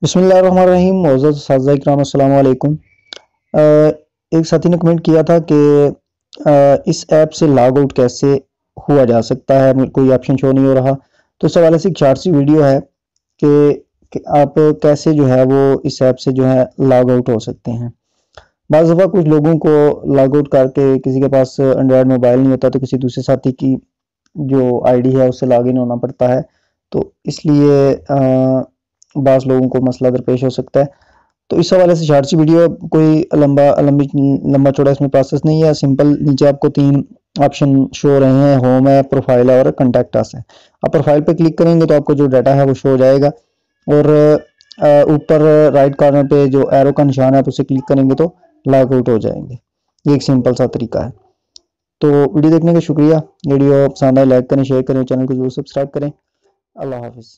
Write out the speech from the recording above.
बिस्मिल्लाहिर्रहमानिर्रहीम। मोअज़्ज़ज़ साज़ा इकराम, अस्सलाम वालेकुम। एक साथी ने कमेंट किया था कि इस ऐप से लॉग आउट कैसे हुआ जा सकता है, कोई ऑप्शन शो नहीं हो रहा। तो इस हवाले से एक शॉर्ट सी वीडियो है कि आप कैसे जो है वो इस ऐप से जो है लॉग आउट हो सकते हैं। बाज़ दफ़ा कुछ लोगों को लॉग आउट करके, किसी के पास एंड्रॉयड मोबाइल नहीं होता तो किसी दूसरे साथी की जो आईडी है उससे लॉगिन होना पड़ता है, तो इसलिए बाज़ लोगों को मसला दरपेश हो सकता है। तो इस हवाले से शॉर्ट सी वीडियो, कोई लंबा चौड़ा इसमें प्रोसेस नहीं है। सिंपल, नीचे आपको 3 ऑप्शन शो हो रहे हैं, होम है, प्रोफाइल है और कॉन्टैक्ट अस है। आप प्रोफाइल पे क्लिक करेंगे तो आपको जो डाटा है वो शो हो जाएगा, और ऊपर राइट कॉर्नर पे जो एरो का निशान है आप उसे क्लिक करेंगे तो लॉग आउट हो जाएंगे। ये एक सिंपल सा तरीका है। तो वीडियो देखने का शुक्रिया। वीडियो पसंद आए लाइक करें, शेयर करें, चैनल को जरूर सब्सक्राइब करें। अल्लाह हाफिज़।